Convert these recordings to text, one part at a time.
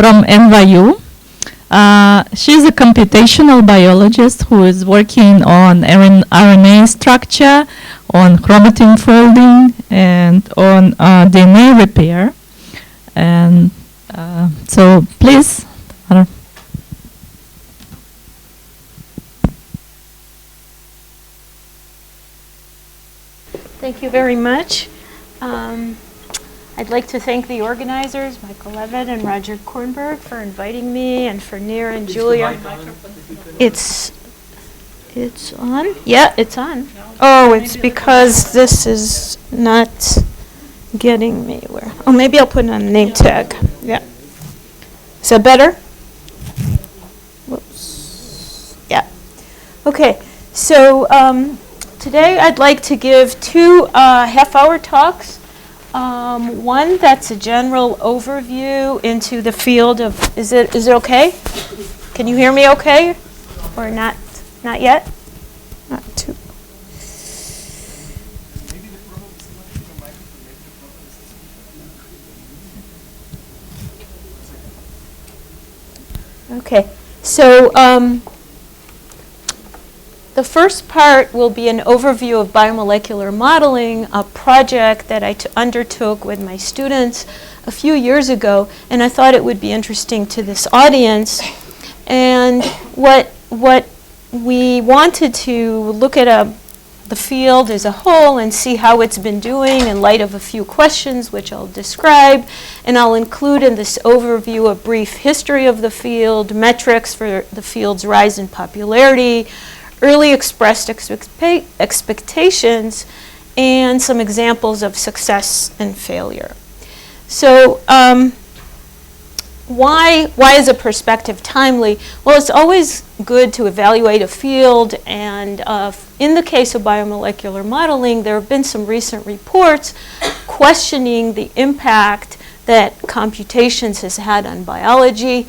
from NYU. She's a computational biologist who is working on RNA structure, on chromatin folding, and on DNA repair. And so please, Tamar. Thank you very much. I'd like to thank the organizers, Michael Levitt and Roger Kornberg, for inviting me, and for Nir and Julia. It's on? Yeah, it's on. Oh, it's because this is not getting me where. Oh, maybe I'll put it on a name tag. Yeah. Is that better? Whoops. Yeah. Okay. So today I'd like to give two half-hour talks. One that's a general overview into the field of, is it okay? Can you hear me okay? Or not yet? Not too. Okay, so the first part will be an overview of biomolecular modeling, a project that I undertook with my students a few years ago, and I thought it would be interesting to this audience. And what we wanted to look at the field as a whole and see how it's been doing in light of a few questions, which I'll describe. And I'll include in this overview a brief history of the field, metrics for the field's rise in popularity, early expressed expectations, and some examples of success and failure. So why is a perspective timely? Well, it's always good to evaluate a field, and in the case of biomolecular modeling, there have been some recent reports questioning the impact that computations has had on biology.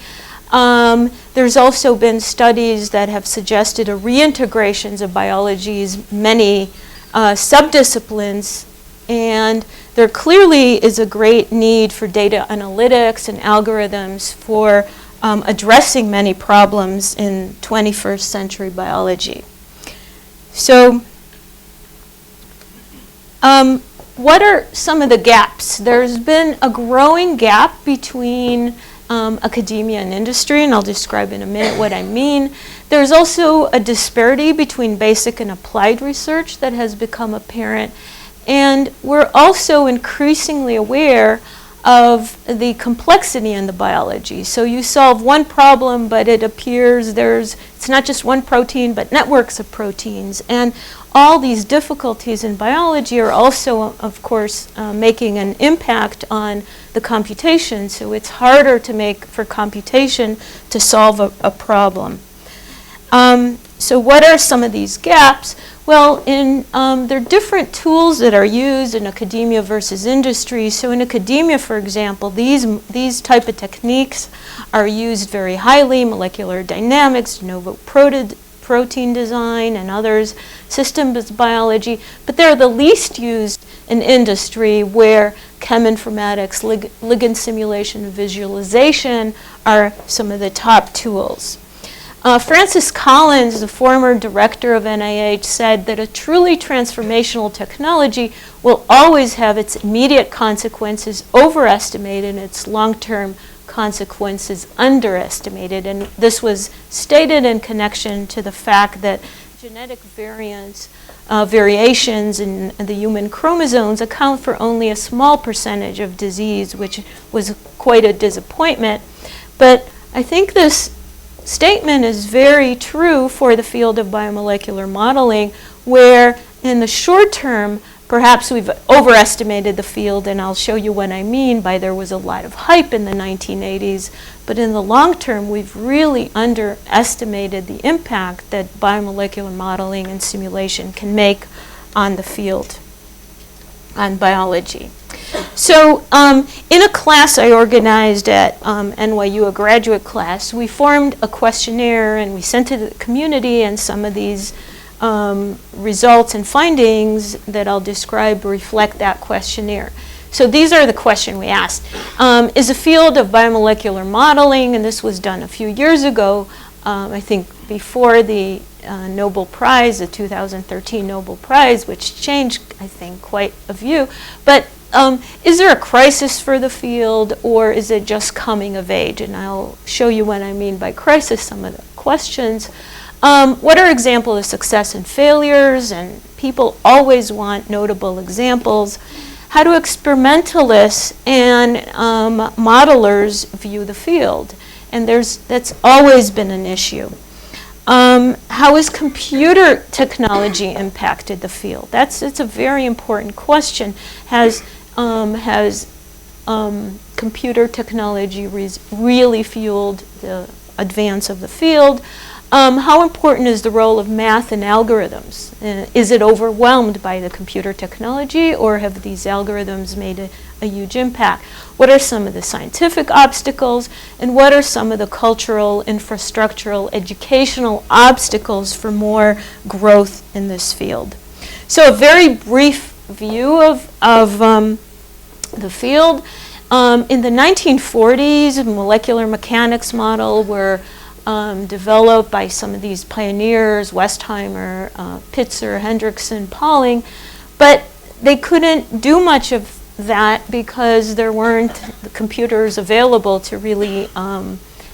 There's also been studies that have suggested a reintegrations of biology's many subdisciplines, and there clearly is a great need for data analytics and algorithms for addressing many problems in 21st century biology. So what are some of the gaps? There's been a growing gap between academia and industry, and I'll describe in a minute what I mean. There's also a disparity between basic and applied research that has become apparent, and we're also increasingly aware of the complexity in the biology. So you solve one problem, but it appears it's not just one protein, but networks of proteins. And all these difficulties in biology are also, of course, making an impact on the computation. So it's harder for computation to solve a problem. So what are some of these gaps? Well, there are different tools that are used in academia versus industry. So in academia, for example, these type of techniques are used very highly: molecular dynamics, de novo protein design, and others, systems biology. But they're the least used in industry, where cheminformatics, ligand simulation, and visualization are some of the top tools. Francis Collins, the former director of NIH, said that a truly transformational technology will always have its immediate consequences overestimated and its long-term consequences underestimated. And this was stated in connection to the fact that genetic variations in the human chromosomes account for only a small percentage of disease, which was quite a disappointment. But I think this statement is very true for the field of biomolecular modeling, where in the short term, perhaps we've overestimated the field, and I'll show you what I mean by there was a lot of hype in the 1980s. But in the long term, we've really underestimated the impact that biomolecular modeling and simulation can make on the field, on biology. So in a class I organized at NYU, a graduate class, we formed a questionnaire and we sent it to the community, and some of these results and findings that I'll describe reflect that questionnaire. So these are the question we asked. Is a field of biomolecular modeling, and this was done a few years ago, I think before the Nobel Prize, the 2013 Nobel Prize, which changed, I think, quite a view. But is there a crisis for the field, or is it just coming of age? And I'll show you what I mean by crisis, some of the questions. What are examples of success and failures? And people always want notable examples. How do experimentalists and modelers view the field? And that's always been an issue. How has computer technology impacted the field? It's a very important question. Has computer technology really fueled the advance of the field? How important is the role of math and algorithms? Is it overwhelmed by the computer technology, or have these algorithms made a huge impact? What are some of the scientific obstacles, and what are some of the cultural, infrastructural, educational obstacles for more growth in this field? So a very brief view of the field. In the 1940s, molecular mechanics model were developed by some of these pioneers, Westheimer, Pitzer, Hendrickson, Pauling, but they couldn't do much of that because there weren't the computers available to really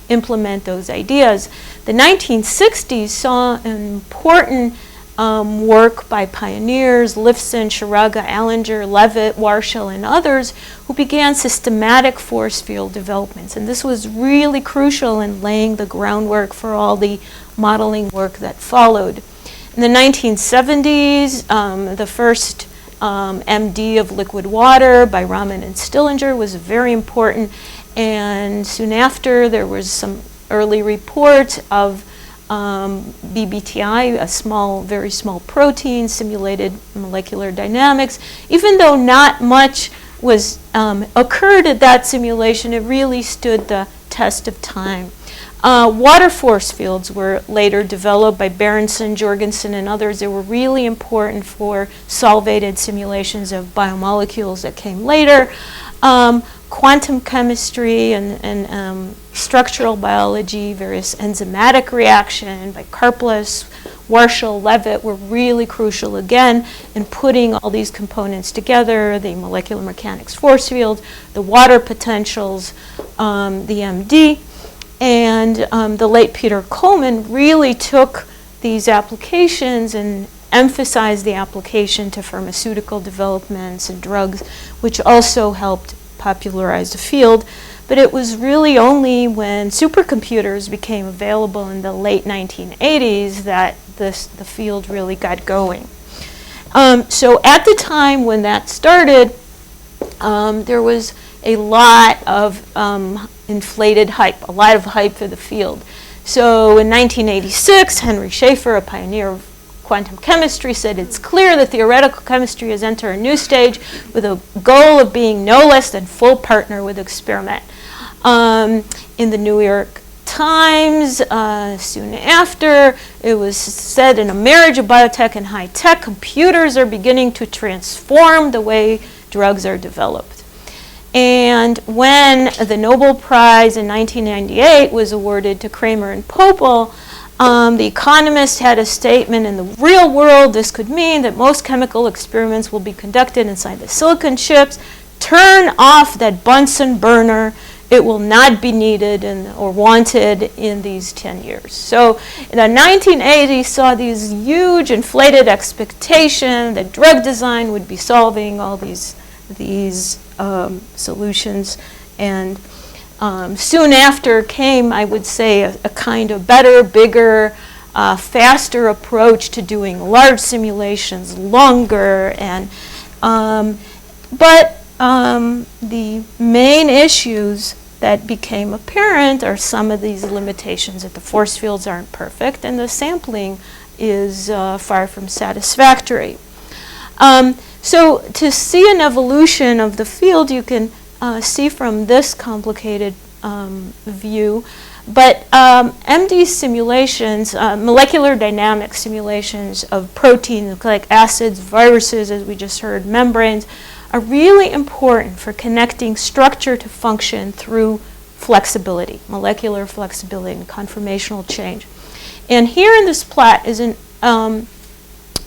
implement those ideas. The 1960s saw an important work by pioneers, Lifson, Sharaga, Allinger, Levitt, Warshall, and others, who began systematic force field developments. And this was really crucial in laying the groundwork for all the modeling work that followed. In the 1970s, the first MD of liquid water by Raman and Stillinger was very important. And soon after, there was some early reports of BBTI, a small, very small protein, simulated molecular dynamics. Even though not much was occurred at that simulation, it really stood the test of time. Water force fields were later developed by Berenson, Jorgensen, and others. They were really important for solvated simulations of biomolecules that came later. Quantum chemistry and structural biology, various enzymatic reaction by Karplus, Warshall, Levitt were really crucial again in putting all these components together, the molecular mechanics force field, the water potentials, the MD, and the late Peter Coleman really took these applications and emphasized the application to pharmaceutical developments and drugs, which also helped popularize the field. But it was really only when supercomputers became available in the late 1980s that the field really got going. So at the time when that started, there was a lot of inflated hype, a lot of hype for the field. So in 1986, Henry Schaefer, a pioneer of quantum chemistry, said it's clear that theoretical chemistry has entered a new stage with a goal of being no less than full partner with experiment. In the New York Times, soon after, it was said, in a marriage of biotech and high tech, computers are beginning to transform the way drugs are developed. And when the Nobel Prize in 1998 was awarded to Kramer and Popel, the Economist had a statement, in the real world, this could mean that most chemical experiments will be conducted inside the silicon chips. Turn off that Bunsen burner. It will not be needed or wanted in these 10 years. So in the 1980s, saw these huge inflated expectations that drug design would be solving all these solutions. And soon after came, I would say, a kind of better, bigger, faster approach to doing large simulations, longer. And but the main issues that became apparent are some of these limitations, that the force fields aren't perfect and the sampling is far from satisfactory. So to see an evolution of the field, you can see from this complicated view. But MD simulations, molecular dynamic simulations of proteins, nucleic acids, viruses, as we just heard, membranes, are really important for connecting structure to function through flexibility, molecular flexibility and conformational change. And here in this plot is an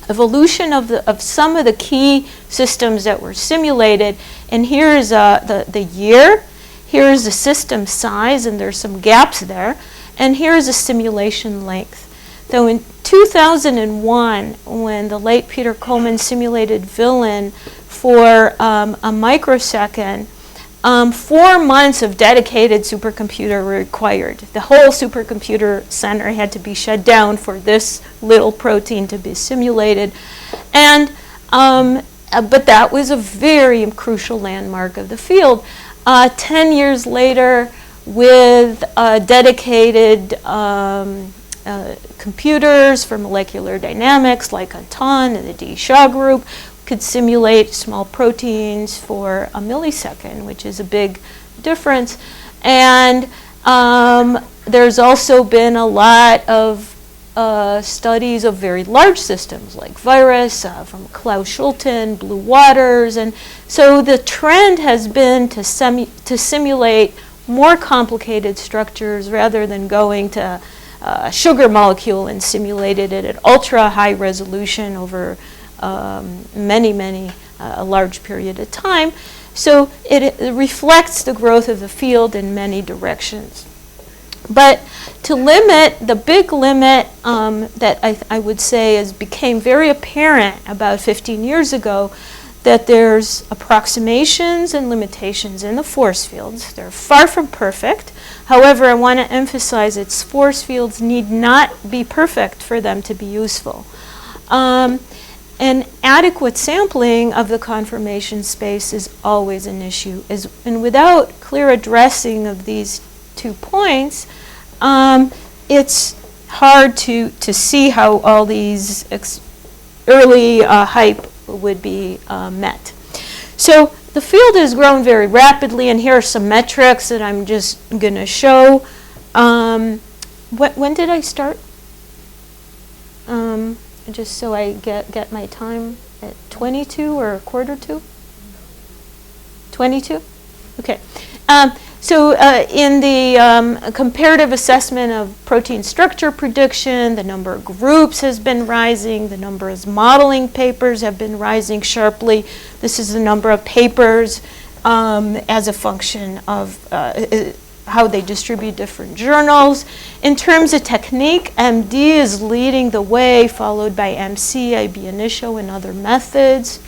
evolution of some of the key systems that were simulated. And here is the year. Here is the system size, and there's some gaps there. And here is the simulation length. So in 2001, when the late Peter Coleman simulated Villain for a microsecond, 4 months of dedicated supercomputer were required. The whole supercomputer center had to be shut down for this little protein to be simulated. And, but that was a very crucial landmark of the field. 10 years later, with dedicated computers for molecular dynamics like Anton and the D. Shaw group, could simulate small proteins for a millisecond, which is a big difference. And there's also been a lot of studies of very large systems like virus from Klaus Schulten, Blue Waters. And so the trend has been to simulate more complicated structures rather than going to a sugar molecule and simulated it at ultra high resolution over a large period of time. So it reflects the growth of the field in many directions. But to limit, the big limit that I would say became very apparent about 15 years ago, that there's approximations and limitations in the force fields. They're far from perfect. However, I want to emphasize that force fields need not be perfect for them to be useful. And adequate sampling of the conformation space is always an issue. And without clear addressing of these 2 points, it's hard to see how all these early hype would be met. So the field has grown very rapidly, and here are some metrics that I'm just going to show. When did I start? Just so I get my time at 22 or 1:45? 22? Okay. So in the comparative assessment of protein structure prediction, the number of groups has been rising, the number of modeling papers have been rising sharply. This is the number of papers as a function of how they distribute different journals. In terms of technique, MD is leading the way, followed by MC, IB initio, and other methods.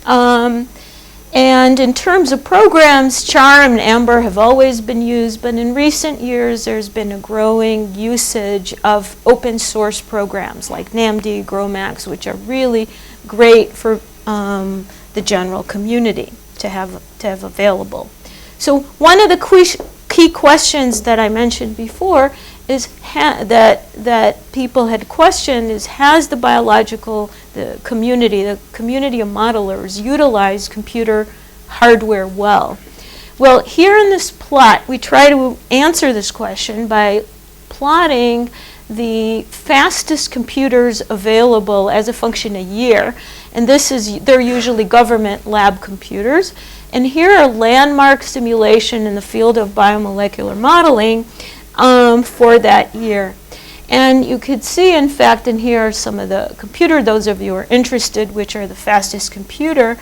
And in terms of programs, CHAR and AMBER have always been used, but in recent years there's been a growing usage of open source programs like NAMD, GROMACS, which are really great for the general community to have available. So one of the key questions that I mentioned before is that people had questioned is, has the community of modelers utilized computer hardware well? Well, here in this plot, we try to answer this question by plotting the fastest computers available as a function a year. And they're usually government lab computers. And here are landmark simulation in the field of biomolecular modeling for that year. And you could see, in fact, and here are some of the computer, those of you who are interested, which are the fastest computer.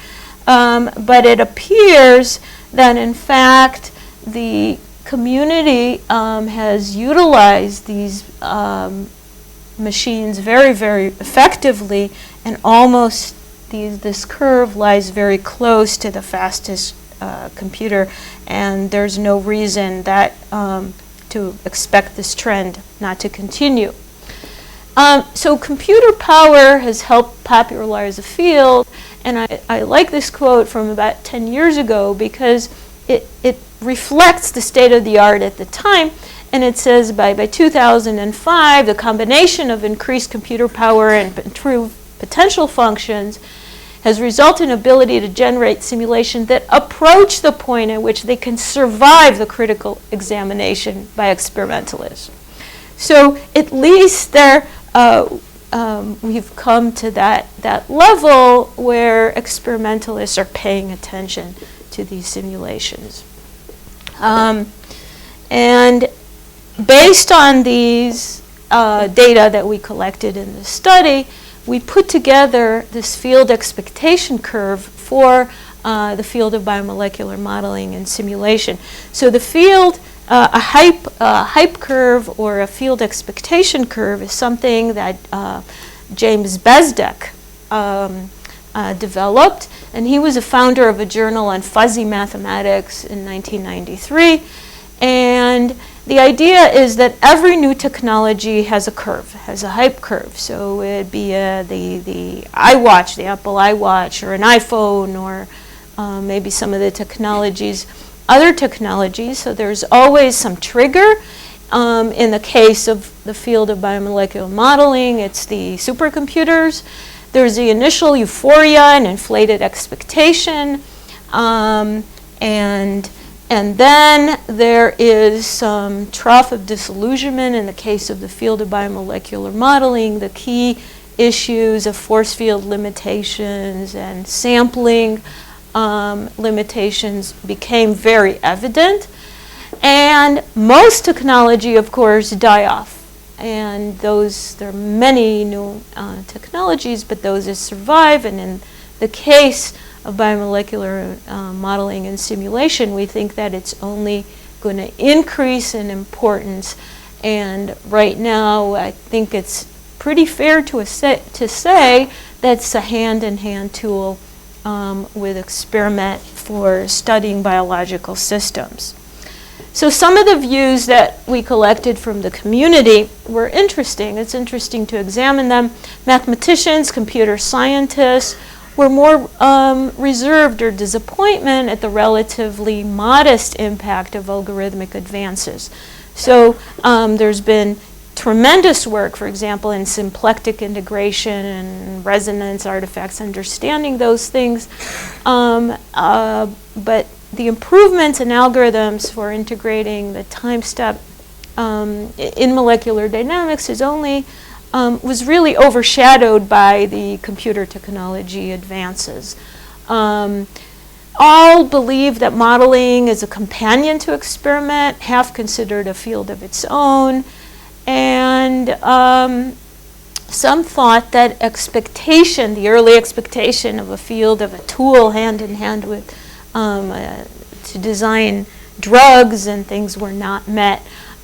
But it appears that, in fact, the community has utilized these machines very, very effectively, and almost this curve lies very close to the fastest computer, and there's no reason that to expect this trend not to continue. So computer power has helped popularize the field, and I like this quote from about 10 years ago because it reflects the state of the art at the time, and it says by 2005, the combination of increased computer power and improved potential functions has resulted in ability to generate simulations that approach the point at which they can survive the critical examination by experimentalists. So at least they're we've come to that level where experimentalists are paying attention to these simulations. And based on these data that we collected in the study, we put together this field expectation curve for the field of biomolecular modeling and simulation. So the field, a hype curve or a field expectation curve is something that James Bezdek developed, and he was a founder of a journal on fuzzy mathematics in 1993. And the idea is that every new technology has a curve, has a hype curve. So it'd be the iWatch, the Apple iWatch, or an iPhone, or maybe some of the technologies, other technologies. So there's always some trigger. In the case of the field of biomolecular modeling, it's the supercomputers. There's the initial euphoria and inflated expectation, and then there is some trough of disillusionment in the case of the field of biomolecular modeling. The key issues of force field limitations and sampling limitations became very evident. And most technology, of course, die off. And there are many new technologies, but those that survive. And in the case of biomolecular modeling and simulation, we think that it's only going to increase in importance. And right now, I think it's pretty fair to say that's a hand-in-hand tool with experiment for studying biological systems. So some of the views that we collected from the community were interesting. It's interesting to examine them. Mathematicians, computer scientists were more reserved or disappointment at the relatively modest impact of algorithmic advances. So there's been tremendous work, for example, in symplectic integration and resonance artifacts, understanding those things. But the improvements in algorithms for integrating the time step in molecular dynamics was really overshadowed by the computer technology advances. All believe that modeling is a companion to experiment, half considered a field of its own, and some thought that expectation, the early expectation of a field of a tool hand in hand with to design drugs and things were not met.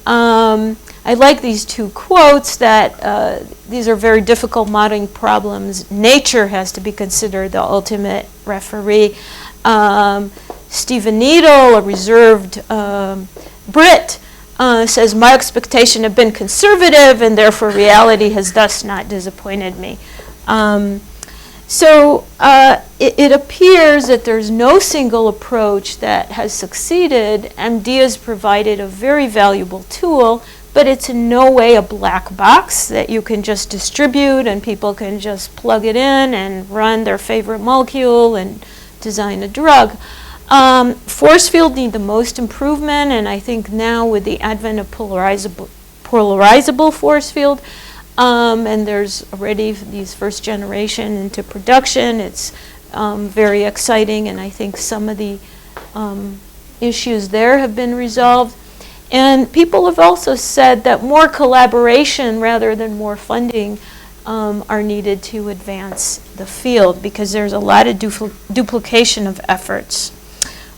I like these two quotes that these are very difficult modeling problems. Nature has to be considered the ultimate referee. Stephen Needle, a reserved Brit, says, my expectation have been conservative and therefore reality has thus not disappointed me. So it appears that there's no single approach that has succeeded. MD has provided a very valuable tool, but it's in no way a black box that you can just distribute and people can just plug it in and run their favorite molecule and design a drug. Force field need the most improvement, and I think now with the advent of polarizable force field, and there's already these first generation into production, it's very exciting, and I think some of the issues there have been resolved. And people have also said that more collaboration rather than more funding are needed to advance the field because there's a lot of duplication of efforts.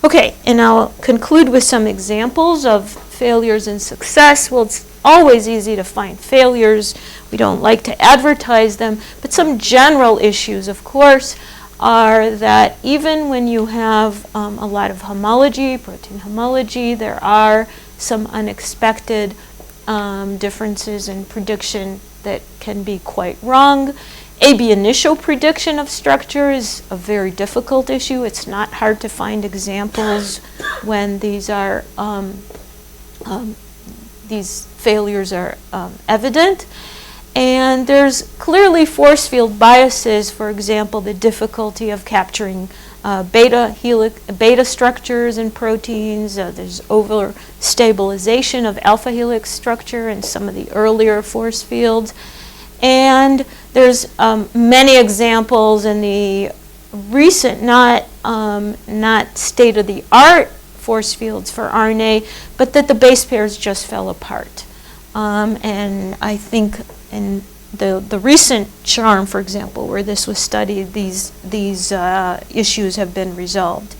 Okay, and I'll conclude with some examples of failures and success. Well, it's always easy to find failures. We don't like to advertise them, but some general issues, of course, are that even when you have a lot of homology, protein homology, there are some unexpected differences in prediction that can be quite wrong. AB initial prediction of structure is a very difficult issue. It's not hard to find examples when these are these failures are evident. And there's clearly force field biases, for example, the difficulty of capturing beta structures in proteins. There's overstabilization of alpha helix structure in some of the earlier force fields. And there's many examples in the recent, not state-of-the-art force fields for RNA, but that the base pairs just fell apart. And I think in the recent CHARM, for example, where this was studied, these issues have been resolved.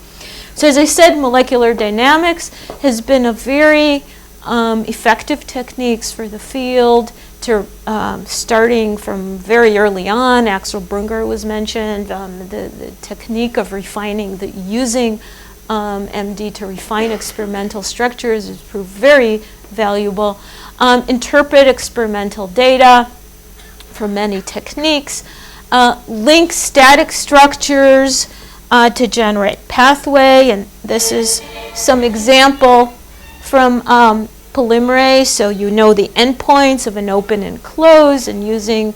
So as I said, molecular dynamics has been a very effective techniques for the field, to starting from very early on. Axel Brunger was mentioned. The technique of refining, using MD to refine experimental structures has proved very valuable. Interpret experimental data from many techniques. Link static structures to generate pathway, and this is some example from polymerase, so you know the endpoints of an open and close, and using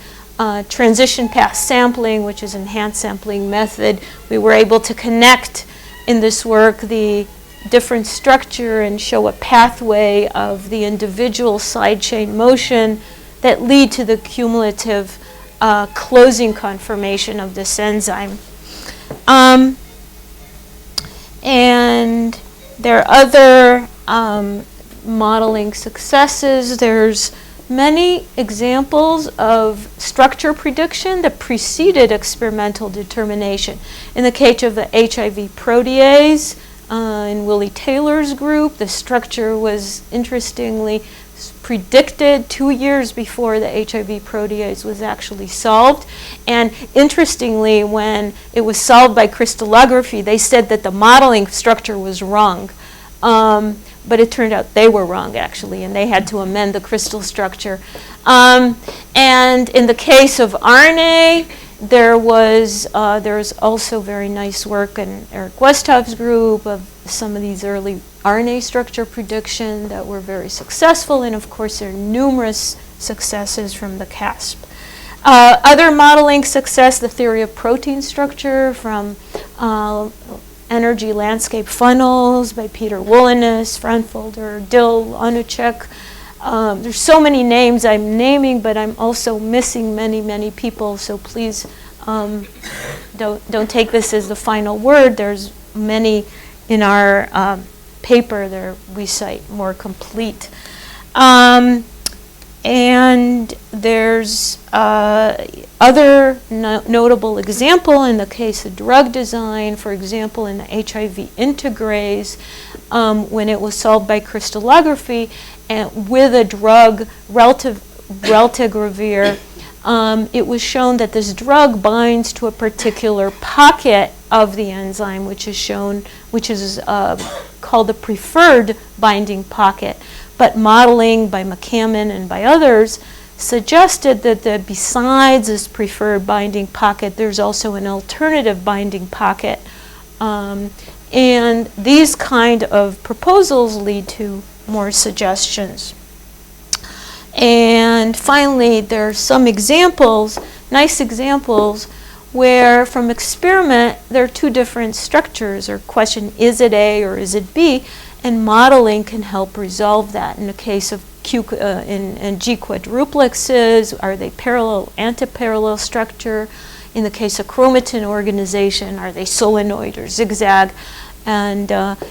transition path sampling, which is enhanced sampling method, we were able to connect in this work the different structure and show a pathway of the individual side chain motion that lead to the cumulative closing conformation of this enzyme. And there are other modeling successes. There's many examples of structure prediction that preceded experimental determination. In the case of the HIV protease, in Willie Taylor's group, the structure was interestingly predicted 2 years before the HIV protease was actually solved. And interestingly, when it was solved by crystallography, they said that the modeling structure was wrong. But it turned out they were wrong, actually, and they had to amend the crystal structure. And in the case of RNA, there's also very nice work in Eric Westhoff's group of some of these early RNA structure prediction that were very successful, and of course there are numerous successes from the CASP. Other modeling success, the theory of protein structure from Energy Landscape Funnels by Peter Woolenis, Frankfolder, Dill, Onuchek. There's so many names I'm naming, but I'm also missing many, many people, so please don't take this as the final word. There's many in our paper there we cite more complete. And there's other notable example in the case of drug design, for example, in the HIV integrase, when it was solved by crystallography and with a drug, reltegravir, it was shown that this drug binds to a particular pocket of the enzyme, which is called the preferred binding pocket. But modeling by McCammon and by others suggested that besides this preferred binding pocket, there's also an alternative binding pocket. And these kind of proposals lead to more suggestions. And finally, there are some examples, nice examples, where from experiment there are two different structures, or question, is it A or is it B? And modeling can help resolve that. In the case of in G quadruplexes, are they parallel, antiparallel structure? In the case of chromatin organization, are they solenoid or zigzag? And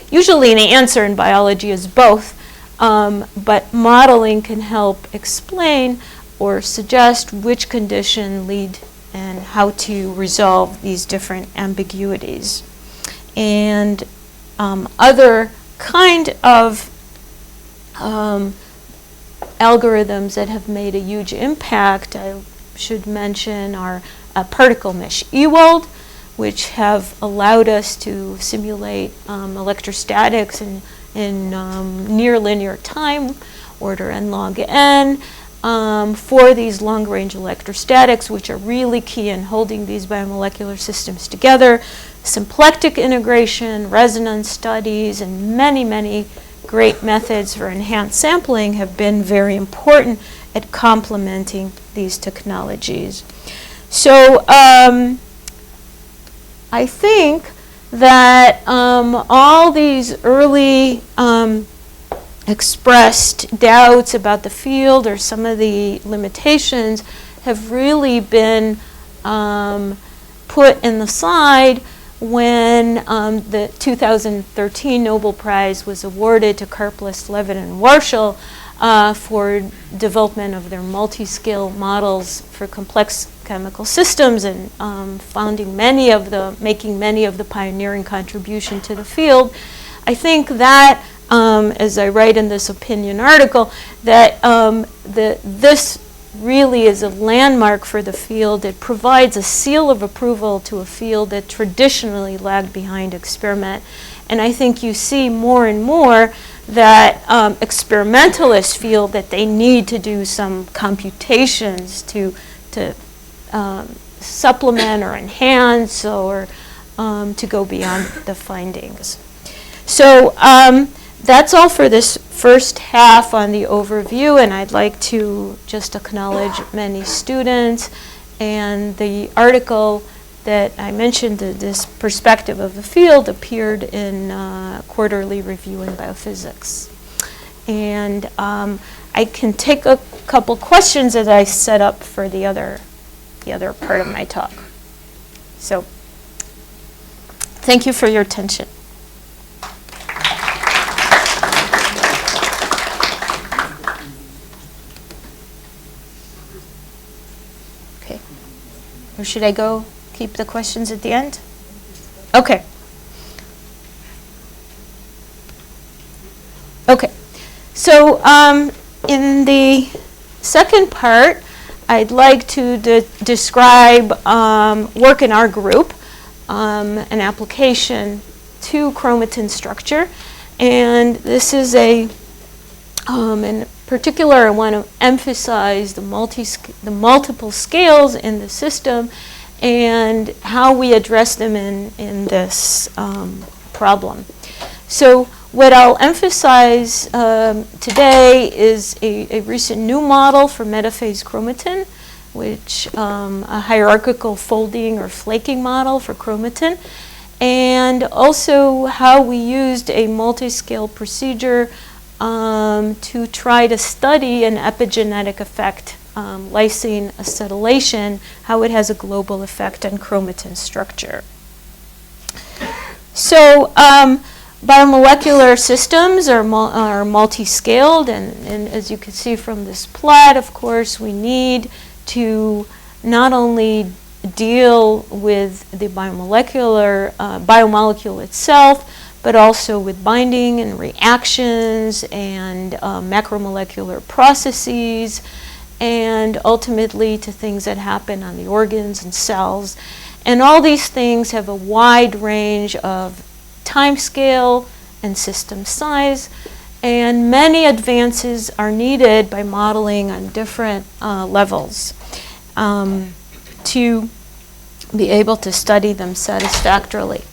usually the answer in biology is both, but modeling can help explain or suggest which condition lead and how to resolve these different ambiguities. And other kind of algorithms that have made a huge impact, I should mention, are particle mesh Ewald, which have allowed us to simulate electrostatics in near linear time, order n log n, for these long-range electrostatics, which are really key in holding these biomolecular systems together. Symplectic integration, resonance studies, and many, many great methods for enhanced sampling have been very important at complementing these technologies. So I think that all these early expressed doubts about the field or some of the limitations have really been put in the slide when the 2013 Nobel Prize was awarded to Karplus, Levin, and Warshall for development of their multi-scale models for complex chemical systems and making many of the pioneering contribution to the field. I think that, as I write in this opinion article, that this really is a landmark for the field. It provides a seal of approval to a field that traditionally lagged behind experiment. And I think you see more and more that experimentalists feel that they need to do some computations to supplement or enhance or to go beyond the findings. So that's all for this first half on the overview, and I'd like to just acknowledge many students and the article that I mentioned, this perspective of the field, appeared in Quarterly Review in Biophysics. And I can take a couple questions that I set up for the other part of my talk. So thank you for your attention. Okay. Or should I go keep the questions at the end? Okay. Okay. So in the second part, I'd like to describe work in our group, an application to chromatin structure. And this is in particular, I want to emphasize the multiple scales in the system and how we address them in this problem. So what I'll emphasize today is a recent new model for metaphase chromatin, which a hierarchical folding or flaking model for chromatin, and also how we used a multi-scale procedure to try to study an epigenetic effect, lysine acetylation, how it has a global effect on chromatin structure. So biomolecular systems are multi-scaled, and as you can see from this plot, of course, we need to not only deal with the biomolecule itself, but also with binding and reactions and macromolecular processes, and ultimately to things that happen on the organs and cells. And all these things have a wide range of time scale and system size, and many advances are needed by modeling on different levels to be able to study them satisfactorily.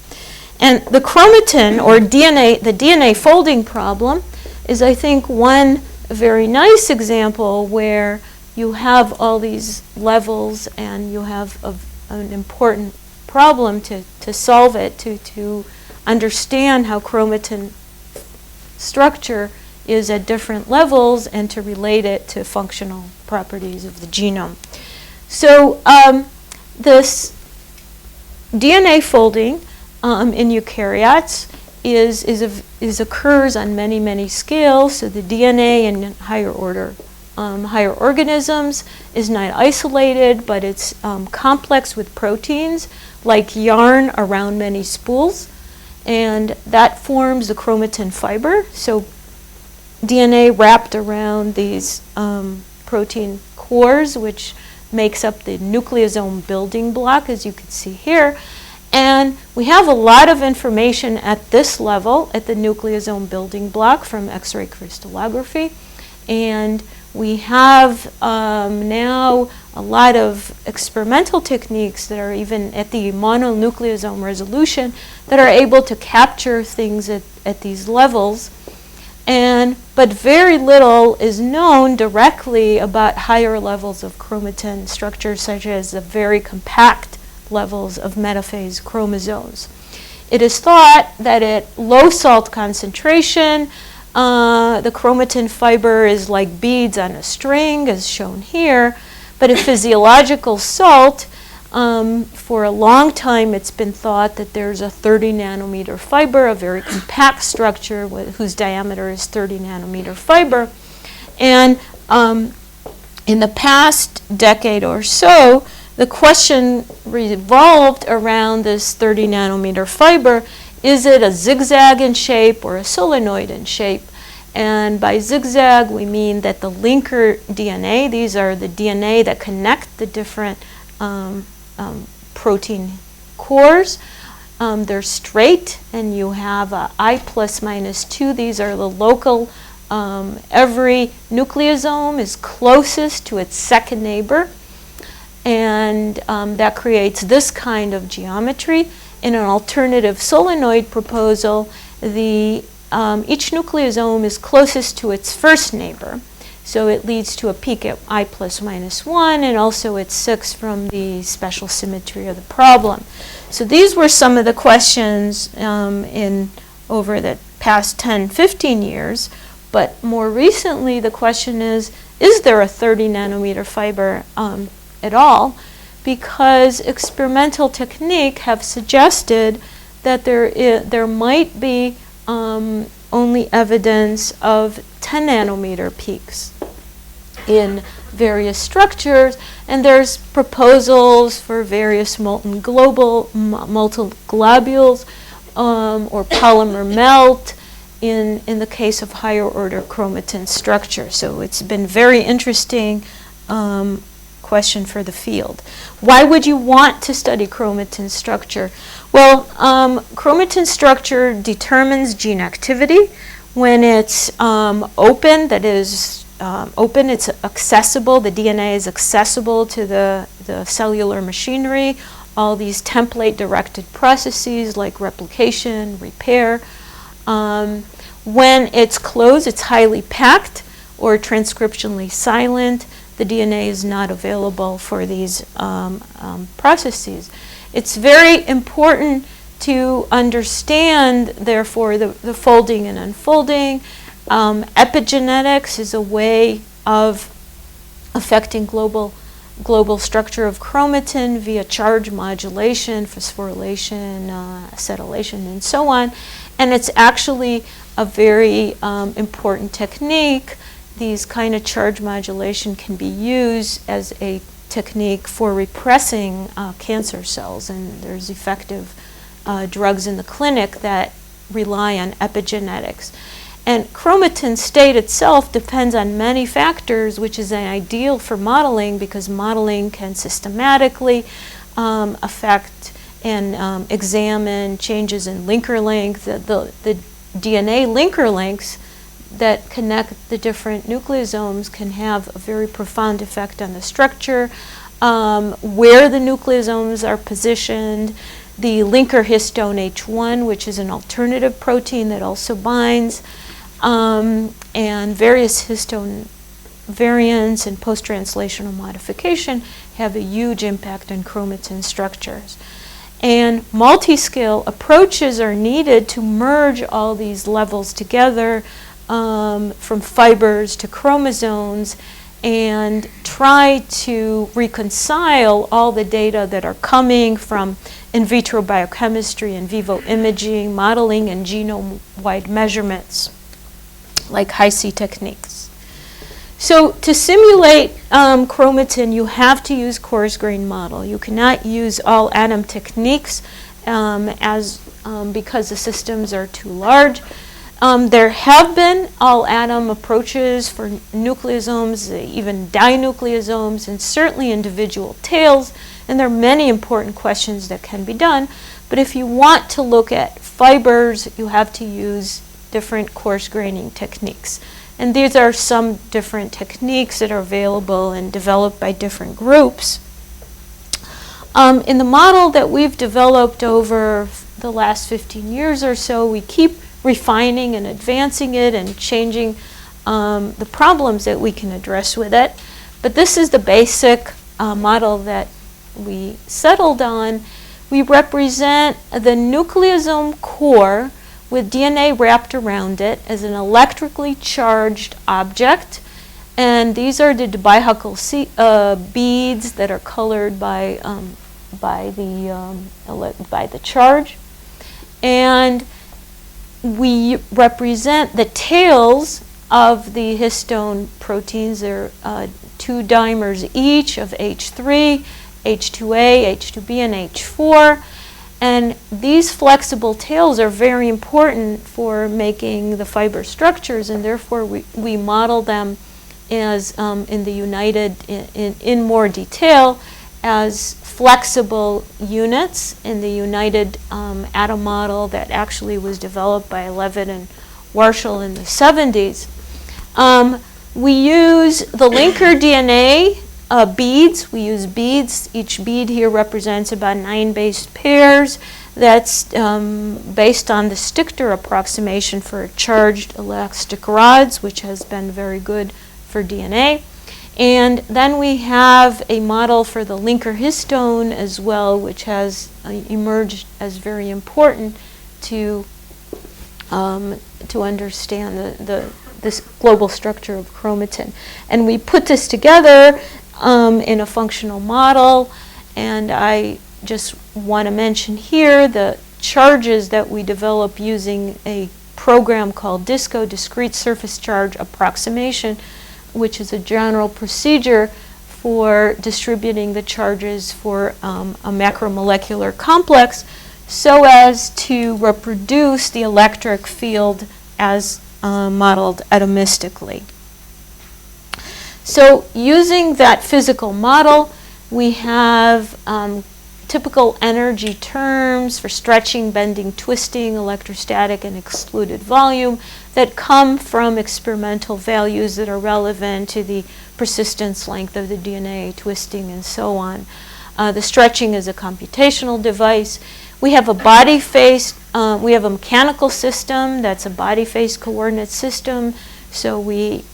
And the chromatin or DNA, the DNA folding problem is, I think, one very nice example where you have all these levels and you have an important problem to solve it, to understand how chromatin structure is at different levels and to relate it to functional properties of the genome. So this DNA folding in eukaryotes occurs on many scales. So the DNA in higher organisms is not isolated, but it's complex with proteins like yarn around many spools, and that forms the chromatin fiber. So DNA wrapped around these protein cores, which makes up the nucleosome building block, as you can see here. And we have a lot of information at this level, at the nucleosome building block from X-ray crystallography. And we have now a lot of experimental techniques that are even at the mononucleosome resolution that are able to capture things at these levels. But very little is known directly about higher levels of chromatin structure, such as the very compact levels of metaphase chromosomes. It is thought that at low salt concentration, the chromatin fiber is like beads on a string, as shown here. But a physiological salt, for a long time it's been thought that there's a 30 nanometer fiber, a very compact structure whose diameter is 30 nanometer fiber. And in the past decade or so, the question revolved around this 30 nanometer fiber. Is it a zigzag in shape or a solenoid in shape? And by zigzag, we mean that the linker DNA, these are the DNA that connect the different protein cores. They're straight, and you have a I plus minus 2. These are the local, every nucleosome is closest to its second neighbor. And that creates this kind of geometry. In an alternative solenoid proposal, each nucleosome is closest to its first neighbor. So it leads to a peak at I plus minus 1, and also at 6 from the special symmetry of the problem. So these were some of the questions over the past 10, 15 years. But more recently, the question is there a 30 nanometer fiber at all? Because experimental technique have suggested that there might be only evidence of 10 nanometer peaks in various structures, and there's proposals for various molten globules or polymer melt in the case of higher order chromatin structure. So it's been very interesting question for the field. Why would you want to study chromatin structure? Well, chromatin structure determines gene activity. When it's open, that is open, it's accessible, the DNA is accessible to the cellular machinery, all these template-directed processes like replication, repair. When it's closed, it's highly packed or transcriptionally silent. The DNA is not available for these processes. It's very important to understand, therefore, the folding and unfolding. Epigenetics is a way of affecting global structure of chromatin via charge modulation, phosphorylation, acetylation, and so on. And it's actually a very important technique. These kind of charge modulation can be used as a technique for repressing cancer cells, and there's effective drugs in the clinic that rely on epigenetics. And chromatin state itself depends on many factors, which is an ideal for modeling because modeling can systematically affect and examine changes in linker length. The DNA linker lengths that connect the different nucleosomes can have a very profound effect on the structure, where the nucleosomes are positioned, the linker histone H1, which is an alternative protein that also binds, and various histone variants and post-translational modification have a huge impact on chromatin structures. And multi-scale approaches are needed to merge all these levels together, from fibers to chromosomes, and try to reconcile all the data that are coming from in vitro biochemistry, in vivo imaging, modeling, and genome-wide measurements, like Hi-C techniques. So to simulate chromatin, you have to use coarse grain model. You cannot use all atom techniques because the systems are too large. There have been all-atom approaches for nucleosomes, even dinucleosomes, and certainly individual tails, and there are many important questions that can be done. But if you want to look at fibers, you have to use different coarse graining techniques. And these are some different techniques that are available and developed by different groups. In the model that we've developed over the last 15 years or so, we keep refining and advancing it and changing the problems that we can address with it. But this is the basic model that we settled on. We represent the nucleosome core with DNA wrapped around it as an electrically charged object. And these are the dibuccal beads that are colored by the charge. And we represent the tails of the histone proteins. They're 2 dimers each of H3, H2A, H2B, and H4. And these flexible tails are very important for making the fiber structures, and therefore we model them as in the United in more detail as flexible units in the United atom model that actually was developed by Levitt and Warshall in the 70s. We use the linker DNA beads. We use beads. Each bead here represents about 9 base pairs. That's based on the Stichter approximation for charged elastic rods, which has been very good for DNA. And then we have a model for the linker histone as well, which has emerged as very important to understand this global structure of chromatin. And we put this together in a functional model, and I just want to mention here the charges that we develop using a program called DISCO, Discrete Surface Charge Approximation, which is a general procedure for distributing the charges for a macromolecular complex so as to reproduce the electric field as modeled atomistically. So using that physical model, we have typical energy terms for stretching, bending, twisting, electrostatic, and excluded volume that come from experimental values that are relevant to the persistence length of the DNA, twisting, and so on. The stretching is a computational device. We have a body face, we have a mechanical system that's a body face coordinate system. So we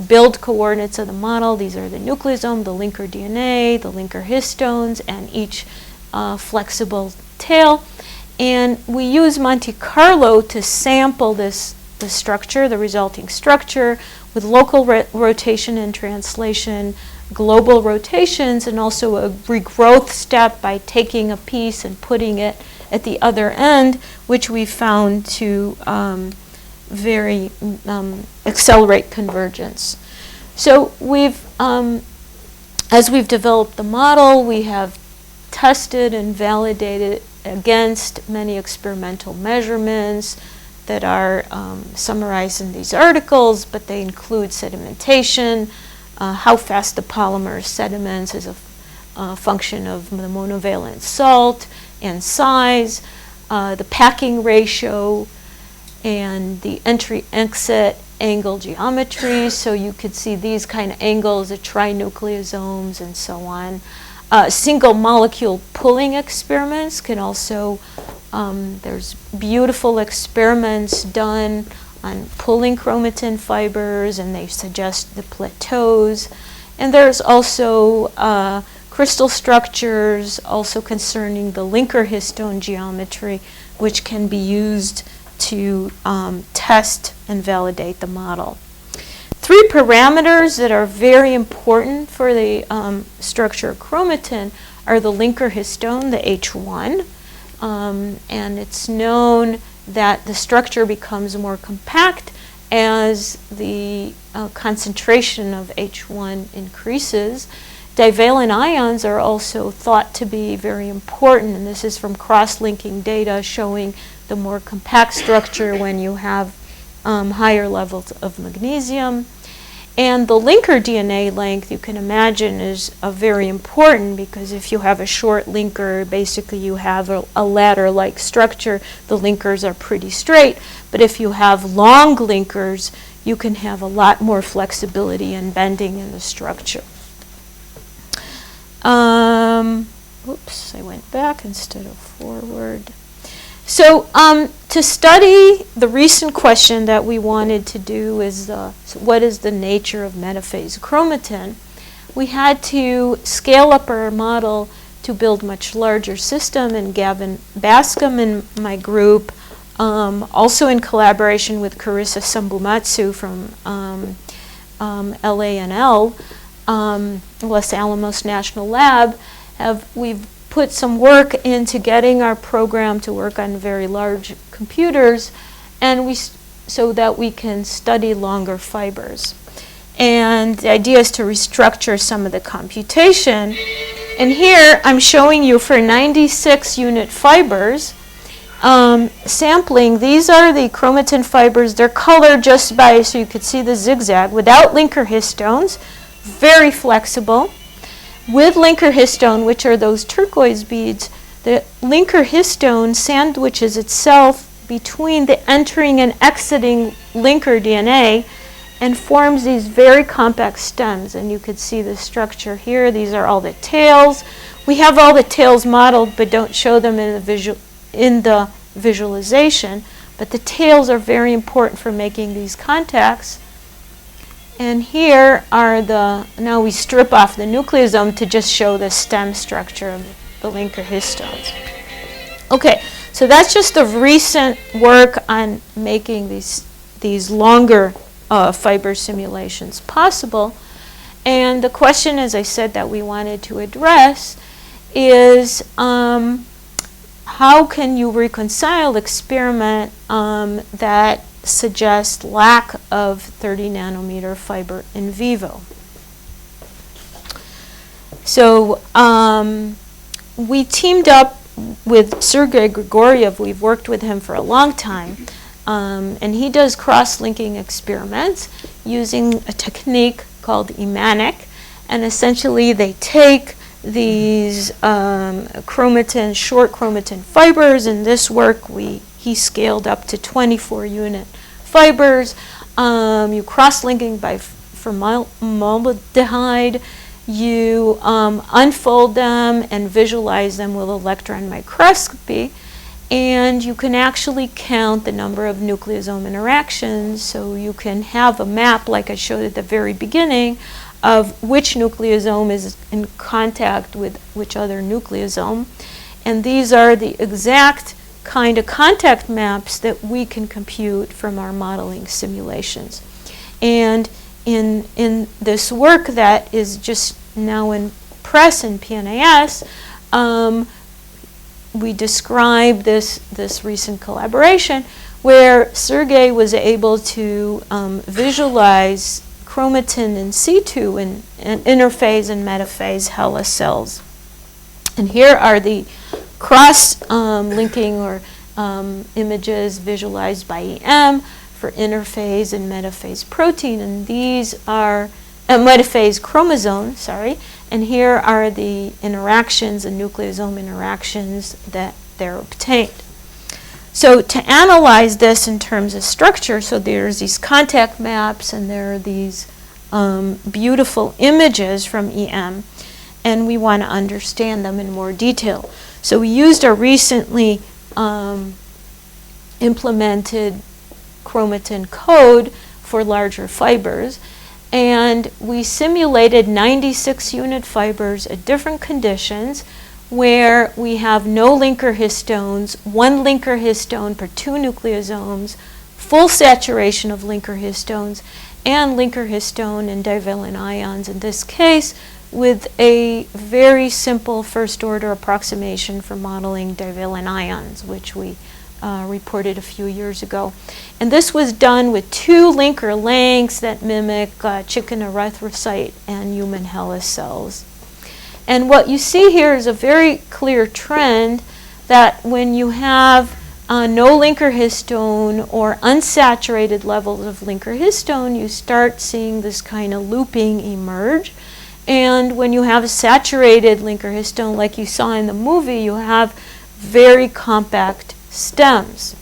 build coordinates of the model. These are the nucleosome, the linker DNA, the linker histones, and each flexible tail. And we use Monte Carlo to sample the structure, the resulting structure, with local rotation and translation, global rotations, and also a regrowth step by taking a piece and putting it at the other end, which we found to very accelerate convergence. So as we've developed the model, we have tested and validated against many experimental measurements that are summarized in these articles, but they include sedimentation, how fast the polymer sediments as a function of the monovalent salt and size, the packing ratio, and the entry-exit angle geometry. So you could see these kind of angles, the trinucleosomes, and so on. Single molecule pulling experiments can also, there's beautiful experiments done on pulling chromatin fibers, and they suggest the plateaus. And there's also crystal structures also concerning the linker histone geometry, which can be used to test and validate the model. 3 parameters that are very important for the structure of chromatin are the linker histone, the H1, and it's known that the structure becomes more compact as the concentration of H1 increases. Divalent ions are also thought to be very important, and this is from cross-linking data showing the more compact structure when you have higher levels of magnesium. And the linker DNA length, you can imagine, is very important, because if you have a short linker, basically you have a ladder-like structure. The linkers are pretty straight, but if you have long linkers, you can have a lot more flexibility and bending in the structure. Oops, I went back instead of forward. So to study the recent question that we wanted to do is what is the nature of metaphase chromatin? We had to scale up our model to build much larger system, and Gavin Bascom and my group, also in collaboration with Carissa Sambumatsu from LANL, Los Alamos National Lab, we've put some work into getting our program to work on very large computers, and so that we can study longer fibers. And the idea is to restructure some of the computation. And here I'm showing you for 96 unit fibers, sampling. These are the chromatin fibers. They're colored just by, so you could see the zigzag, without linker histones, very flexible. With linker histone, which are those turquoise beads, the linker histone sandwiches itself between the entering and exiting linker DNA and forms these very compact stems. And you could see the structure here. These are all the tails. We have all the tails modeled but don't show them in the visualization. But the tails are very important for making these contacts. And here are now we strip off the nucleosome to just show the stem structure of the linker histones. Okay, so that's just the recent work on making these longer fiber simulations possible. And the question, as I said, that we wanted to address is how can you reconcile experiment that suggests lack of 30 nanometer fiber in vivo? So we teamed up with Sergei Grigoriev. We've worked with him for a long time. And he does cross-linking experiments using a technique called emanic. And essentially they take these short chromatin fibers. In this work, he scaled up to 24 unit fibers. You cross-linking by formaldehyde. You unfold them and visualize them with electron microscopy. And you can actually count the number of nucleosome interactions, so you can have a map, like I showed at the very beginning, of which nucleosome is in contact with which other nucleosome. And these are the exact kind of contact maps that we can compute from our modeling simulations. And in this work that is just now in press in PNAS, we describe this recent collaboration where Sergei was able to visualize chromatin in situ in interphase and metaphase HeLa cells. And here are the cross-linking or images visualized by EM for interphase and metaphase protein. And these are metaphase chromosome, sorry. And here are the interactions and nucleosome interactions that they're obtained. So to analyze this in terms of structure, so there's these contact maps and there are these beautiful images from EM, and we want to understand them in more detail. So we used our recently implemented chromatin code for larger fibers, and we simulated 96 unit fibers at different conditions where we have no linker histones, one linker histone per 2 nucleosomes, full saturation of linker histones, and linker histone and divalent ions, in this case with a very simple first order approximation for modeling divalent ions, which we reported a few years ago. And this was done with 2 linker lengths that mimic chicken erythrocyte and human HeLa cells. And what you see here is a very clear trend that when you have no linker histone or unsaturated levels of linker histone, you start seeing this kind of looping emerge. And when you have a saturated linker histone, like you saw in the movie, you have very compact stems.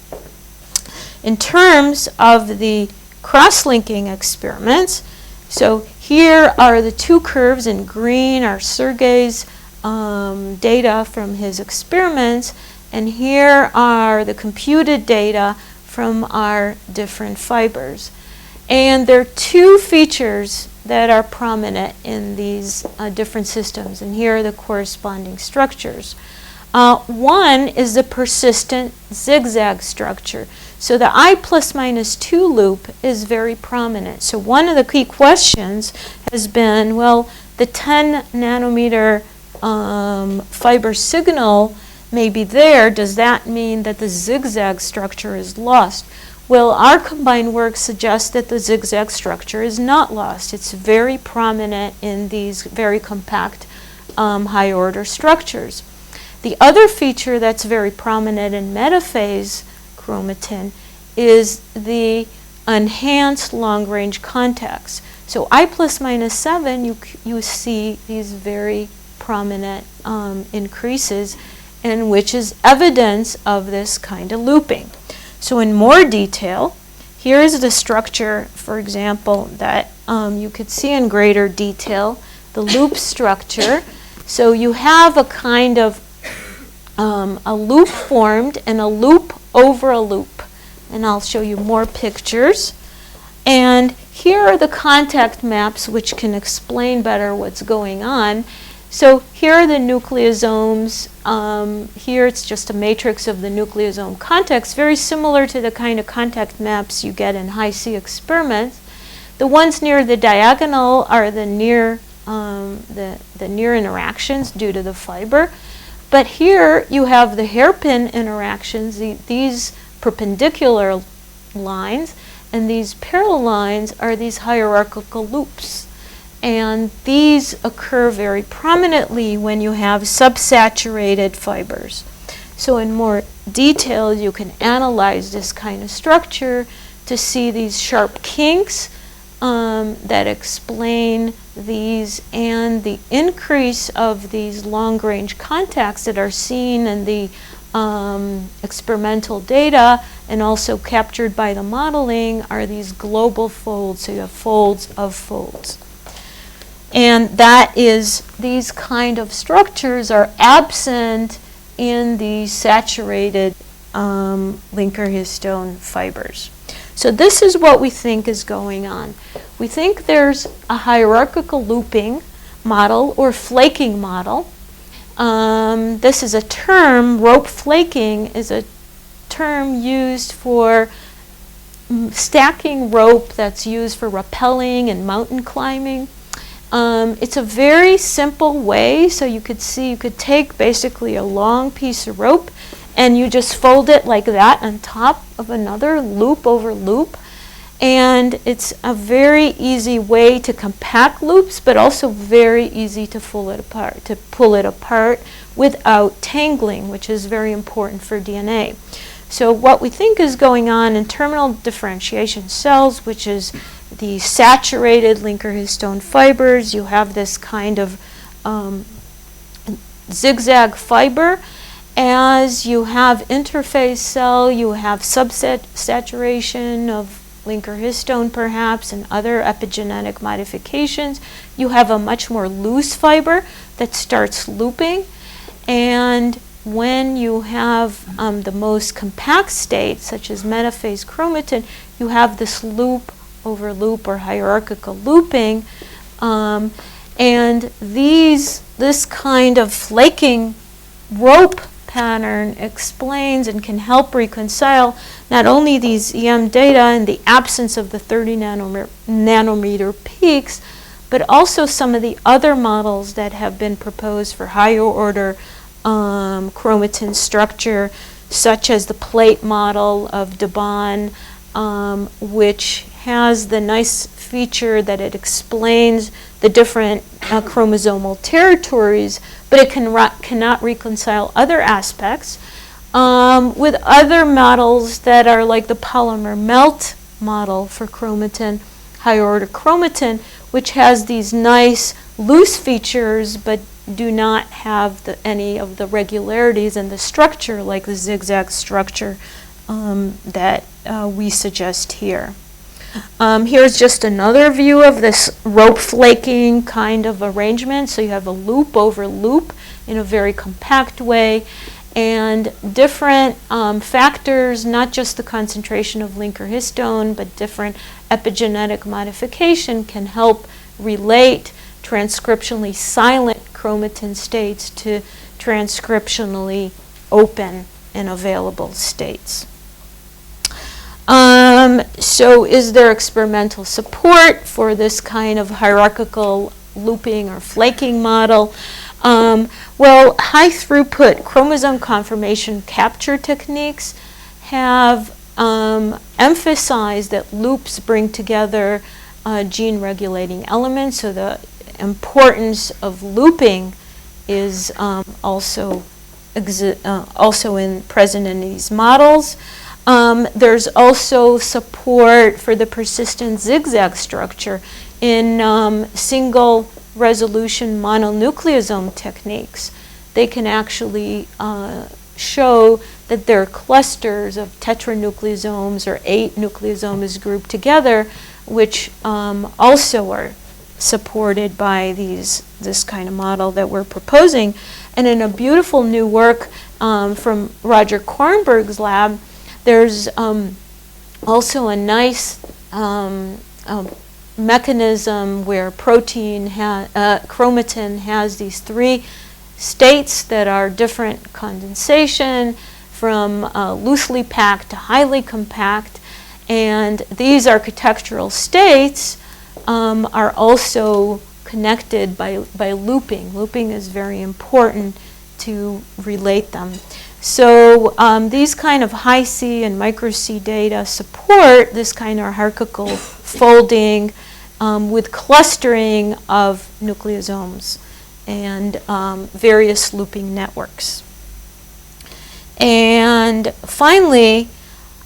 In terms of the cross-linking experiments, so here are the 2 curves in green are Sergei's data from his experiments, and here are the computed data from our different fibers. And there are 2 features that are prominent in these different systems, and here are the corresponding structures. One is the persistent zigzag structure. So the I ±2 loop is very prominent. So one of the key questions has been, well, the 10 nanometer fiber signal may be there. Does that mean that the zigzag structure is lost? Well, our combined work suggests that the zigzag structure is not lost. It's very prominent in these very compact high order structures. The other feature that's very prominent in metaphase chromatin is the enhanced long-range contacts. So I ±7, you see these very prominent increases, and which is evidence of this kind of looping. So in more detail, here is the structure, for example, that you could see in greater detail, the loop structure. So you have a kind of a loop formed and a loop over a loop. And I'll show you more pictures. And here are the contact maps which can explain better what's going on. So here are the nucleosomes. Here it's just a matrix of the nucleosome contacts, very similar to the kind of contact maps you get in high-C experiments. The ones near the diagonal are the near interactions due to the fiber. But here you have the hairpin interactions, these perpendicular lines, and these parallel lines are these hierarchical loops. And these occur very prominently when you have subsaturated fibers. So in more detail, you can analyze this kind of structure to see these sharp kinks that explain these, and the increase of these long-range contacts that are seen in the experimental data and also captured by the modeling are these global folds. So you have folds of folds. And that is, these kind of structures are absent in the saturated linker histone fibers. So this is what we think is going on. We think there's a hierarchical looping model or flaking model. This is a term, rope flaking is a term used for stacking rope that's used for rappelling and mountain climbing. It's a very simple way, so you could see, you could take basically a long piece of rope and you just fold it like that on top of another loop over loop. And it's a very easy way to compact loops, but also very easy to pull it apart without tangling, which is very important for DNA. So what we think is going on in terminal differentiation cells, which is the saturated linker histone fibers, you have this kind of zigzag fiber. As you have interphase cell, you have subsaturation of linker histone perhaps and other epigenetic modifications. You have a much more loose fiber that starts looping. And when you have the most compact state, such as metaphase chromatin, you have this loop over loop or hierarchical looping. And this kind of flaking rope pattern explains and can help reconcile not only these EM data in the absence of the 30 nanometer peaks, but also some of the other models that have been proposed for higher order chromatin structure, such as the plate model of Debon, which has the nice feature that it explains the different chromosomal territories, but it cannot reconcile other aspects with other models that are like the polymer melt model for chromatin, higher order chromatin, which has these nice loose features but do not have any of the regularities in the structure like the zigzag structure that we suggest here. Here's just another view of this rope flaking kind of arrangement. So you have a loop over loop in a very compact way, and different factors, not just the concentration of linker histone, but different epigenetic modification can help relate transcriptionally silent chromatin states to transcriptionally open and available states. So is there experimental support for this kind of hierarchical looping or flaking model? Well, high throughput chromosome conformation capture techniques have emphasized that loops bring together gene regulating elements, so the importance of looping is also present in these models. There's also support for the persistent zigzag structure in single resolution mononucleosome techniques. They can actually show that there are clusters of tetranucleosomes or 8 nucleosomes grouped together, which also are supported by this kind of model that we're proposing. And in a beautiful new work from Roger Kornberg's lab, there's also a nice mechanism where chromatin has these 3 states that are different condensation, from loosely packed to highly compact. And these architectural states are also connected by looping. Looping is very important to relate them. So these kind of high C and micro C data support this kind of hierarchical folding with clustering of nucleosomes and various looping networks. And finally,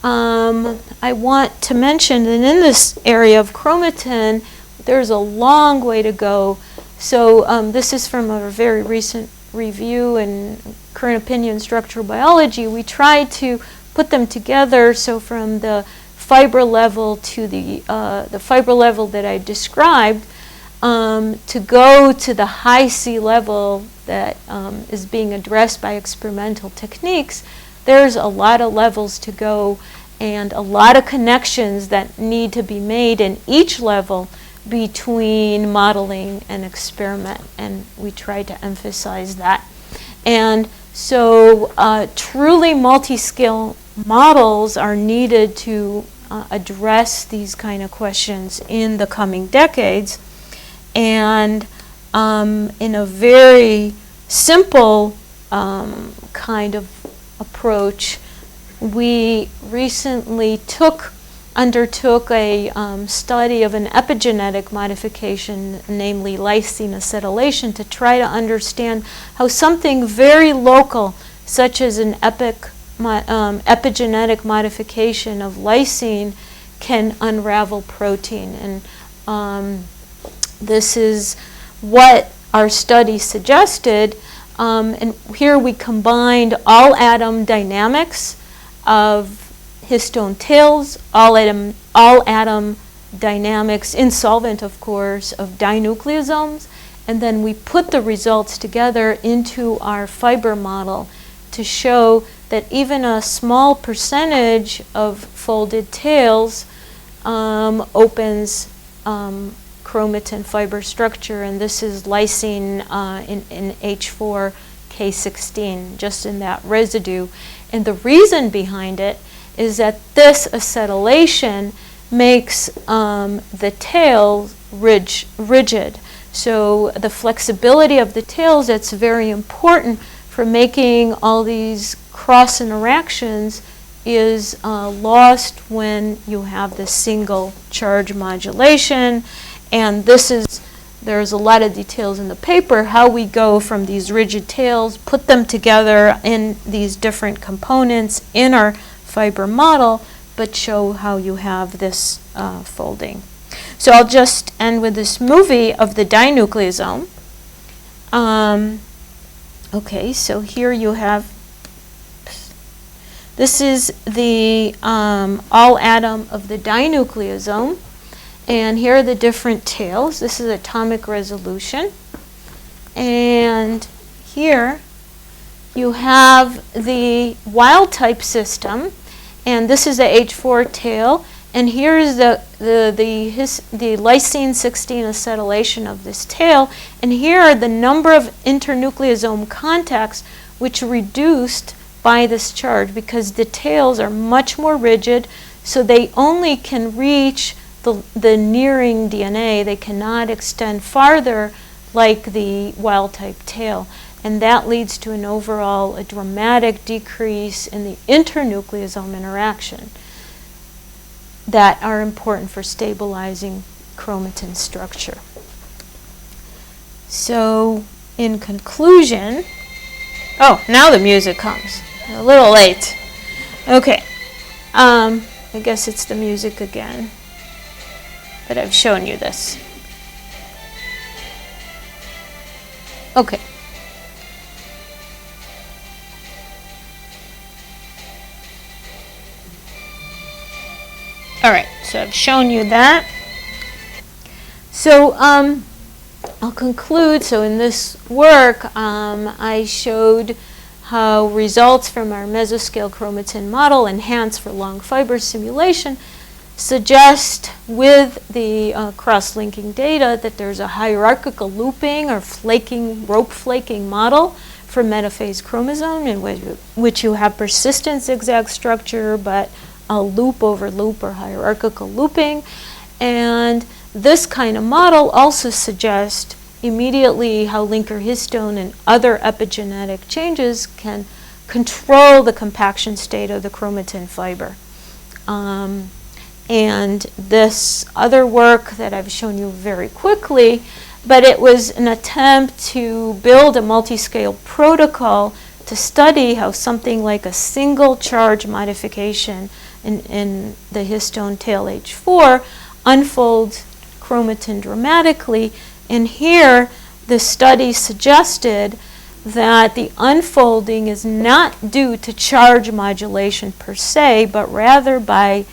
I want to mention that in this area of chromatin, there's a long way to go. So this is from a very recent review in Current Opinion Structural Biology. We tried to put them together, so from the fiber level to the fiber level that I described, to go to the high C level that is being addressed by experimental techniques. There's a lot of levels to go and a lot of connections that need to be made in each level between modeling and experiment, and we try to emphasize that. And so truly multi-scale models are needed to address these kind of questions in the coming decades. And in a very simple kind of approach, we recently undertook a study of an epigenetic modification, namely lysine acetylation, to try to understand how something very local, such as an epigenetic modification of lysine, can unravel protein. And this is what our study suggested. And here we combined all atom dynamics of histone tails, all atom dynamics, insolvent of course, of dinucleosomes, and then we put the results together into our fiber model to show that even a small percentage of folded tails opens chromatin fiber structure, and this is lysine in H4K16, just in that residue. And the reason behind it is that this acetylation makes the tail rigid. So the flexibility of the tails, that's very important for making all these cross interactions, is lost when you have the single charge modulation. And there's a lot of details in the paper how we go from these rigid tails, put them together in these different components in our fiber model, but show how you have this folding. So I'll just end with this movie of the dinucleosome. Okay, so here you have, this is the all atom of the dinucleosome, and here are the different tails. This is atomic resolution, and here you have the wild type system, and this is the H4 tail, And here's the lysine 16 acetylation of this tail. And here are the number of internucleosome contacts which reduced by this charge, because the tails are much more rigid, so they only can reach the nearing DNA. They cannot extend farther like the wild-type tail. And that leads to a dramatic decrease in the internucleosome interaction that are important for stabilizing chromatin structure. So, in conclusion, now the music comes. A little late. Okay. I guess it's the music again. But I've shown you this. Okay. All right, so I've shown you that. So I'll conclude. So in this work, I showed how results from our mesoscale chromatin model, enhanced for long fiber simulation, suggest with the cross-linking data that there's a hierarchical looping or flaking, rope flaking model for metaphase chromosome in which you have persistent zigzag structure, but a loop over loop or hierarchical looping. And this kind of model also suggests immediately how linker histone and other epigenetic changes can control the compaction state of the chromatin fiber. And this other work that I've shown you very quickly, but it was an attempt to build a multi-scale protocol to study how something like a single charge modification in the histone tail H4 unfolds chromatin dramatically. And here the study suggested that the unfolding is not due to charge modulation per se, but rather by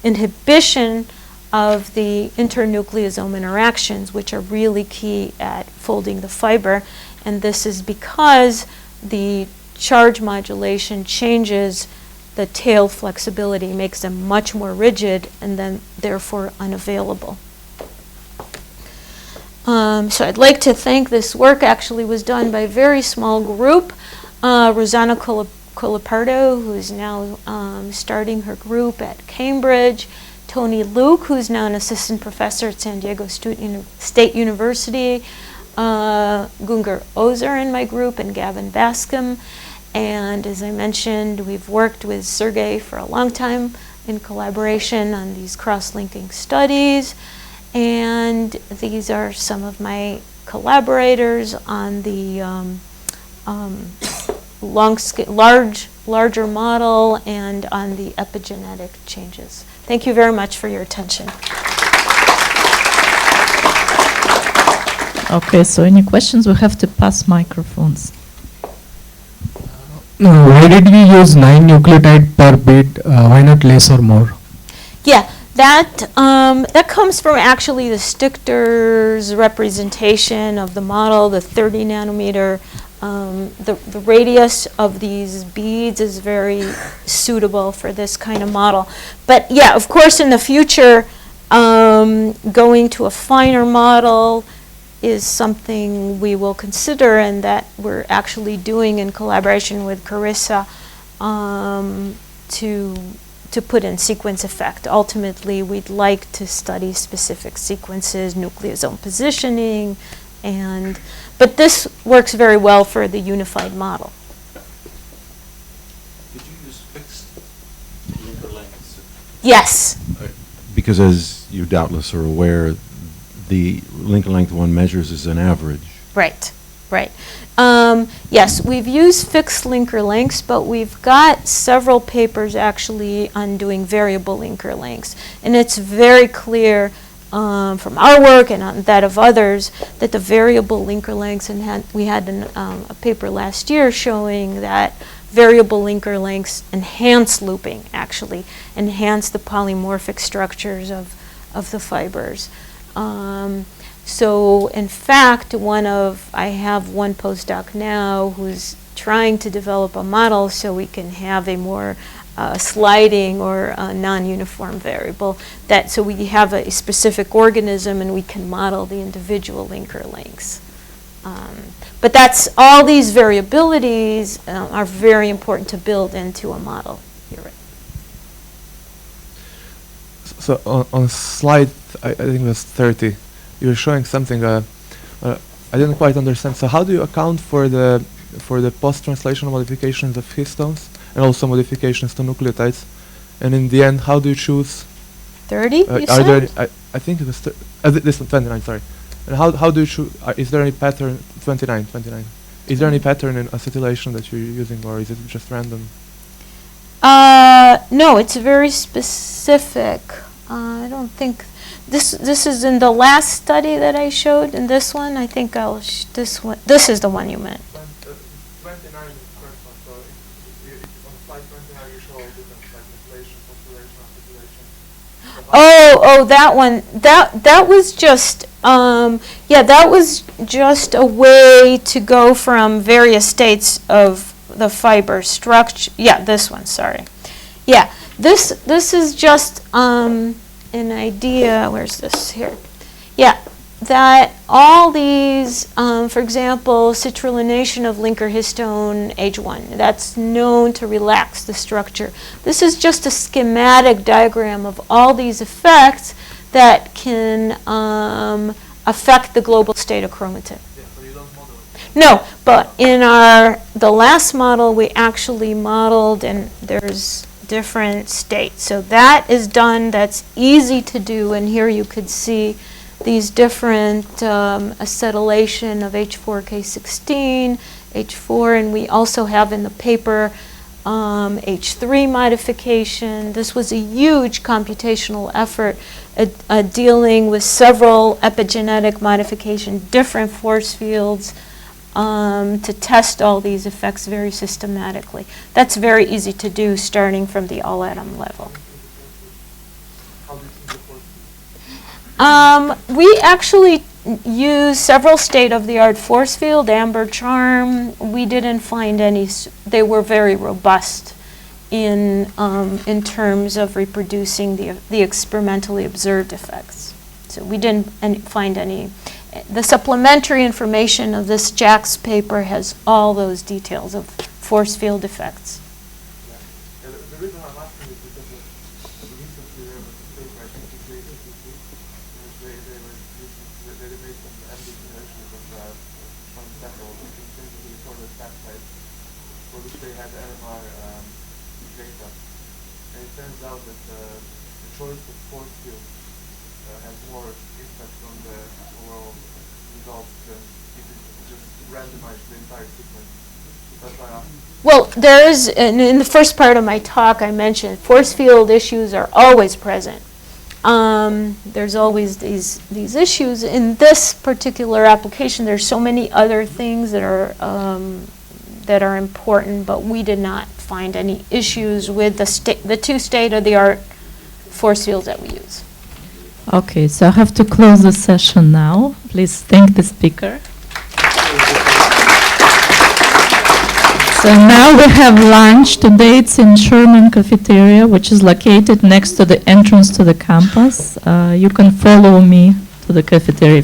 inhibition of the internucleosome interactions, which are really key at folding the fiber. And this is because the charge modulation changes the tail flexibility, makes them much more rigid and then therefore unavailable. So I'd like to thank this work. Actually was done by a very small group. Rosanna Colapardo, who is now starting her group at Cambridge. Tony Luke, who's now an assistant professor at San Diego State University. Gungar Ozer in my group, and Gavin Bascom. And as I mentioned, we've worked with Sergey for a long time in collaboration on these cross-linking studies. And these are some of my collaborators on the larger model and on the epigenetic changes. Thank you very much for your attention. Okay, so any questions? We have to pass microphones. Why did we use 9 nucleotide per bit? Why not less or more? Yeah, that comes from actually the Stichter's representation of the model, the 30 nanometer. The radius of these beads is very suitable for this kind of model. But yeah, of course, in the future, going to a finer model is something we will consider, and that we're actually doing in collaboration with Carissa to put in sequence effect. Ultimately, we'd like to study specific sequences, nucleosome positioning, but this works very well for the unified model. Did you use fixed linker lengths? Yes. Because as you doubtless are aware, the linker length one measures is an average. Right, right. Yes, we've used fixed linker lengths, but we've got several papers actually on doing variable linker lengths. And it's very clear from our work and that of others that the variable linker lengths, and we had a paper last year showing that variable linker lengths enhance looping, actually, enhance the polymorphic structures of the fibers. So in fact, I have one postdoc now who's trying to develop a model so we can have a more sliding or a non-uniform variable. So we have a specific organism and we can model the individual linker lengths. But all these variabilities are very important to build into a model. You're right. So on slide, I think it was 30, you were showing something I didn't quite understand. So how do you account for the post-translational modifications of histones and also modifications to nucleotides? And in the end, how do you choose? 30, you Are said? there I think it was this one, 29, sorry. And how do you choose? Is there any pattern? 29. Is there any pattern in acetylation that you're using, or is it just random? No, it's very specific. I don't think this is in the last study that I showed. In this one, I think this one. This is the one you meant. 29 is the first one. So on slide 29 you show all different like methylation, phosphorylation, acetylation. Oh, that one. That was just that was just a way to go from various states of the fiber structure. Yeah, this one. Sorry. Yeah, this is just an idea. Where's this here? Yeah, that all these, for example, citrullination of linker histone H1, that's known to relax the structure. This is just a schematic diagram of all these effects that can affect the global state of chromatin. Yeah, so you don't model it. No, but in the last model, we actually modeled, and there's different states. So that is done, that's easy to do, and here you could see these different acetylation of H4K16, H4, and we also have in the paper H3 modification. This was a huge computational effort dealing with several epigenetic modification, different force fields, to test all these effects very systematically. That's very easy to do starting from the all-atom level. We actually use several state-of-the-art force field, amber charm. We didn't find any, they were very robust in terms of reproducing the experimentally observed effects. So we didn't find any. The supplementary information of this Jack's paper has all those details of force field effects. Yeah, the reason I'm asking is because recently there was a paper, I think it's they made some ambient simulations of some samples of intrinsically disordered peptides for which they had NMR data. And it turns out that the choice of force field has more impact on the overall results than if it just randomized the entire sequence. That's why I asked. Well, there is, in the first part of my talk I mentioned, force field issues are always present. There's always these issues. In this particular application, there's so many other things that are important, but we did not find any issues with the two state-of-the-art force fields that we use. Okay, so I have to close the session now. Please thank the speaker. So now we have lunch. Today it's in Sherman Cafeteria, which is located next to the entrance to the campus. You can follow me to the cafeteria.